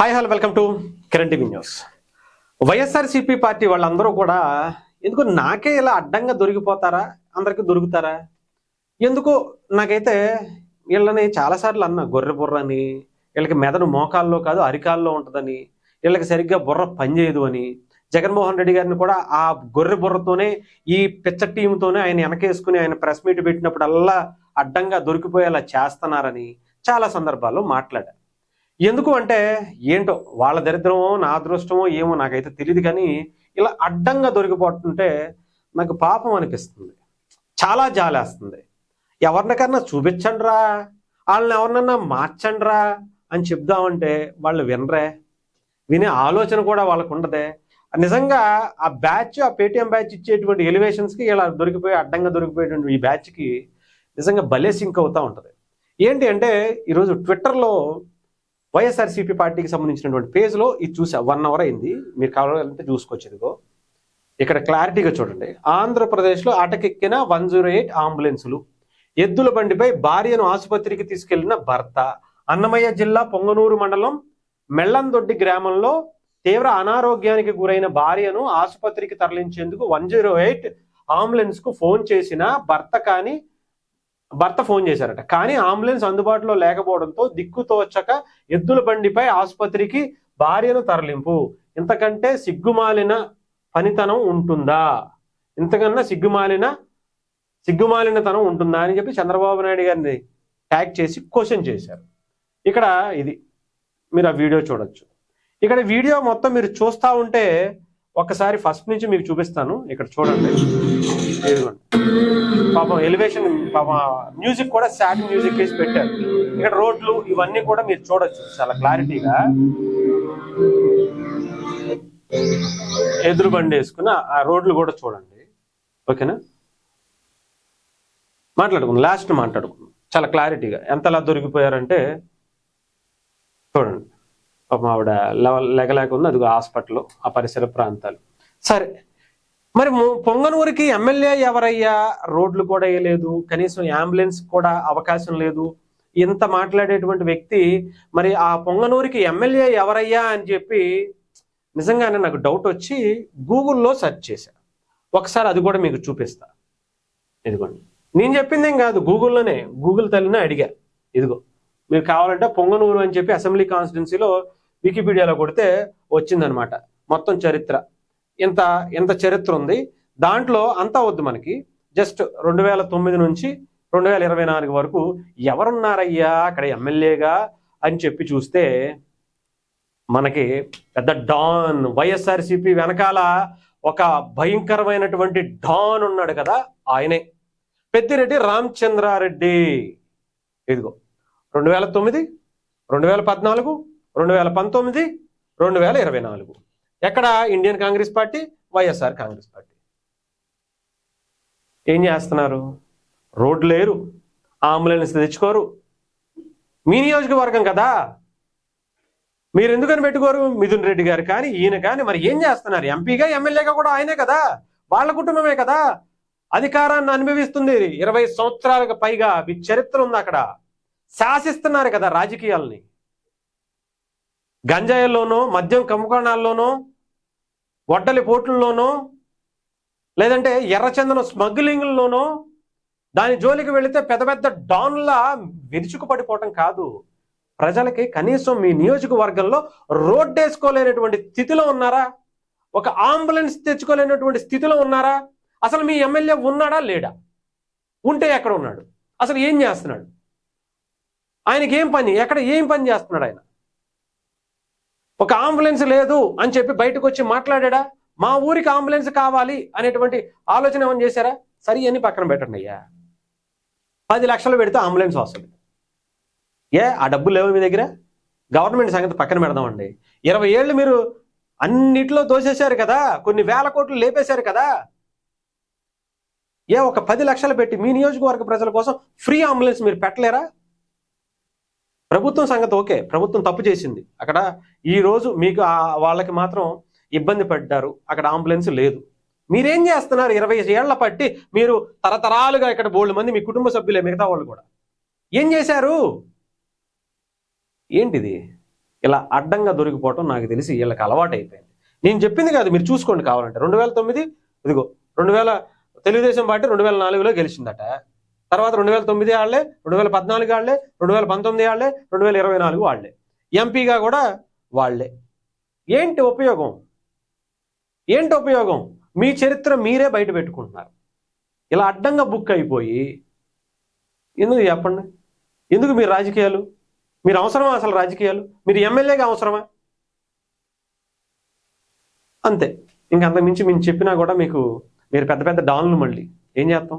Hi hello welcome to Kiran TV news. YSRCP party వాళ్ళందరూ కూడా ఎందుకు నాకే ఇలా అడ్డంగా దొరికిపోతారా, అందరికీ దొరుకుతారా? ఎందుకు నాకైతే వీళ్ళని చాలాసార్లు అన్నా గొర్రె బుర్ర అని, వీళ్ళకి మెదడు మోకాల్లో కాదు అరికాల్లో ఉంటుందని, వీళ్ళకి సరిగ్గా బుర్ర పనిచేయదు అని. జగన్మోహన్ రెడ్డి గారిని కూడా ఆ గొర్రె బుర్రతోనే ఈ పిచ్చ టీంతోనే ఆయన వెనకేసుకుని ఆయన ప్రెస్ మీట్ పెట్టినప్పుడల్లా అడ్డంగా దొరికిపోయేలా చేస్తున్నారని చాలా సందర్భాల్లో మాట్లాడారు. ఎందుకు అంటే ఏంటో వాళ్ళ దరిద్రమో నా అదృష్టమో ఏమో నాకైతే తెలియదు, కానీ ఇలా అడ్డంగా దొరికిపోతుంటే నాకు పాపం అనిపిస్తుంది, చాలా జాలేస్తుంది. ఎవరినికన్నా చూపించండిరా, వాళ్ళని ఎవరినన్నా మార్చండిరా అని చెప్దామంటే వాళ్ళు వినరే, వినే ఆలోచన కూడా వాళ్ళకు ఉండదే. నిజంగా ఆ బ్యాచ్, ఆ పేటీఎం బ్యాచ్ ఇచ్చేటువంటి ఎలివేషన్స్కి ఇలా దొరికిపోయి అడ్డంగా దొరికిపోయేటువంటి ఈ బ్యాచ్కి నిజంగా భలే సింక్ అవుతూ ఉంటుంది. ఏంటి అంటే ఈరోజు ట్విట్టర్లో వైఎస్ఆర్సీపీ పార్టీకి సంబంధించినటువంటి పేజ్లో ఇది చూసా, 1 hour అయింది, మీరు కావాలంటే చూసుకోవచ్చు. ఇదిగో ఇక్కడ క్లారిటీగా చూడండి. ఆంధ్రప్రదేశ్లో అటకెక్కిన 108 అంబులెన్సులు, ఎద్దుల బండిపై భార్యను ఆసుపత్రికి తీసుకెళ్లిన భర్త. అన్నమయ్య జిల్లా పొంగనూరు మండలం మెళ్ళందొడ్డి గ్రామంలో తీవ్ర అనారోగ్యానికి గురైన భార్యను ఆసుపత్రికి తరలించేందుకు 108 అంబులెన్స్ కు ఫోన్ చేసిన భర్త ఫోన్ చేశారట, కానీ అంబులెన్స్ అందుబాటులో లేకపోవడంతో దిక్కుతోచక ఎద్దుల బండిపై ఆసుపత్రికి భార్యను తరలింపు. ఇంతకంటే సిగ్గుమాలిన పనితనం ఉంటుందా? ఇంతకన్నా సిగ్గుమాలినతనం ఉంటుందా అని చెప్పి చంద్రబాబు నాయుడు గారిని ట్యాగ్ చేసి క్వశ్చన్ చేశారు. ఇక్కడ ఇది మీరు ఆ వీడియో చూడొచ్చు. ఇక్కడ వీడియో మొత్తం మీరు చూస్తూ ఉంటే ఒకసారి ఫస్ట్ నుంచి మీకు చూపిస్తాను. ఇక్కడ చూడండి, పాపం ఎలివేషన్, పాపం మ్యూజిక్ కూడా సాడ్ మ్యూజిక్ వేసి పెట్టారు. ఇక్కడ రోడ్లు ఇవన్నీ కూడా మీరు చూడొచ్చు చాలా క్లారిటీగా. ఎదురు బండి వేసుకున్న ఆ రోడ్లు కూడా చూడండి, ఓకేనా? మాట్లాడుకుందాం చాలా క్లారిటీగా. ఎంతలా దొరికిపోయారంటే చూడండి, పాపం ఆవిడ లెగలేక ఉంది, అదిగో హాస్పిటల్, ఆ పరిసర ప్రాంతాలు. సరే, మరి పొంగనూరుకి ఎమ్మెల్యే ఎవరయ్యా? రోడ్లు కూడా వేయలేదు, కనీసం అంబులెన్స్ కూడా అవకాశం లేదు. ఇంత మాట్లాడేటువంటి వ్యక్తి మరి ఆ పొంగనూరుకి ఎమ్మెల్యే ఎవరయ్యా అని చెప్పి నిజంగానే నాకు డౌట్ వచ్చి గూగుల్లో సెర్చ్ చేశాను. ఒకసారి అది కూడా మీకు చూపిస్తా. ఇదిగోండి, నేను చెప్పింది ఏం కాదు, గూగుల్ తల్లిని అడిగా. ఇదిగో మీరు కావాలంటే పొంగనూరు అని చెప్పి అసెంబ్లీ కాన్స్టిట్యున్సీలో వికీపీడియాలో కొడితే వచ్చిందనమాట మొత్తం చరిత్ర. ఎంత చరిత్ర ఉంది దాంట్లో. అంతా వద్దు మనకి, జస్ట్ 2009 నుంచి 2024 వరకు ఎవరున్నారయ్యా అక్కడ ఎమ్మెల్యేగా అని చెప్పి చూస్తే మనకి పెద్ద డాన్, వైఎస్ఆర్సీపీ వెనకాల ఒక భయంకరమైనటువంటి డాన్ ఉన్నాడు కదా, ఆయనే పెద్దిరెడ్డి రామచంద్రారెడ్డి. ఇదిగో 2009, 2014, 2019, 2024. ఎక్కడ? Indian Congress party, YSR Congress party. ఏం చేస్తున్నారు? రోడ్లు లేరు, అంబులెన్స్ తెచ్చుకోరు. మీ నియోజకవర్గం కదా, మీరు ఎందుకని పెట్టుకోరు? మిథున్ రెడ్డి గారు కానీ ఈయన కానీ మరి ఏం చేస్తున్నారు? ఎంపీగా ఎమ్మెల్యేగా కూడా ఆయనే కదా, వాళ్ళ కుటుంబమే కదా అధికారాన్ని అనుభవిస్తుంది. 20 సంవత్సరాలకు పైగా మీ చరిత్ర ఉంది అక్కడ, శాసిస్తున్నారు కదా రాజకీయాల్ని. గంజాయిల్లోనో, మద్యం కుంభకోణాల్లోనో, వడ్డలి పోట్లలోనో, లేదంటే ఎర్రచందనం స్మగ్లింగ్లోనో దాని జోలికి వెళితే పెద్ద పెద్ద డాన్లా విరుచుకుపడిపోవటం కాదు. ప్రజలకి కనీసం మీ నియోజకవర్గంలో రోడ్డు వేసుకోలేనటువంటి స్థితిలో ఉన్నారా? ఒక అంబులెన్స్ తెచ్చుకోలేనటువంటి స్థితిలో ఉన్నారా? అసలు మీ ఎమ్మెల్యే ఉన్నాడా లేడా? ఉంటే ఎక్కడ ఉన్నాడు? అసలు ఏం చేస్తున్నాడు? ఆయనకి ఏం పని చేస్తున్నాడు ఆయన? ఒక అంబులెన్స్ లేదు అని చెప్పి బయటకు వచ్చి మాట్లాడా? మా ఊరికి అంబులెన్స్ కావాలి అనేటువంటి ఆలోచన ఏమని చేశారా? సరి అని పక్కన పెట్టండి అయ్యా, 10 లక్షలు పెడితే అంబులెన్స్ వస్తుంది. ఆ డబ్బులు లేవు మీ దగ్గర? గవర్నమెంట్ సంగతి పక్కన పెడదామండి. 20 ఏళ్ళు మీరు అన్నిట్లో దోసేశారు కదా, కొన్ని వేల కోట్లు లేపేశారు కదా. ఒక 10 లక్షలు పెట్టి మీ నియోజకవర్గ ప్రజల కోసం ఫ్రీ అంబులెన్స్ మీరు పెట్టలేరా? ప్రభుత్వం సంగతి ఓకే, ప్రభుత్వం తప్పు చేసింది అక్కడ. ఈ రోజు మీకు వాళ్ళకి మాత్రం ఇబ్బంది పడ్డారు, అక్కడ అంబులెన్స్ లేదు. మీరేం చేస్తున్నారు? 20 ఏళ్ల పట్టి మీరు తరతరాలుగా ఇక్కడ బోల్డ్ మంది మీ కుటుంబ సభ్యులే, మిగతా వాళ్ళు కూడా ఏం చేశారు? ఏంటిది? ఇలా అడ్డంగా దొరికిపోవటం నాకు తెలిసి వీళ్ళకి అలవాటు అయిపోయింది. నేను చెప్పింది కాదు, మీరు చూసుకోండి కావాలంటే. 2009 ఇదిగో 2000 తెలుగుదేశం పార్టీ 2004లో గెలిచిందట. తర్వాత 2009 ఆళ్లే, 2014 ఆళ్లే, 2019 ఆళ్లే, 2024 వాళ్లే. ఎంపీగా కూడా వాళ్లే. ఏంటి ఉపయోగం? ఏంటి ఉపయోగం? మీ చరిత్ర మీరే బయట పెట్టుకుంటున్నారు. ఇలా అడ్డంగా బుక్ అయిపోయి ఎందుకు చెప్పండి? ఎందుకు మీరు రాజకీయాలు? మీరు అవసరమా అసలు రాజకీయాలు? మీరు ఎమ్మెల్యేగా అవసరమా? అంతే. ఇంకంతకు మించి మేము చెప్పినా కూడా మీరు పెద్ద పెద్ద డాన్లు, మళ్ళీ ఏం చేస్తాం?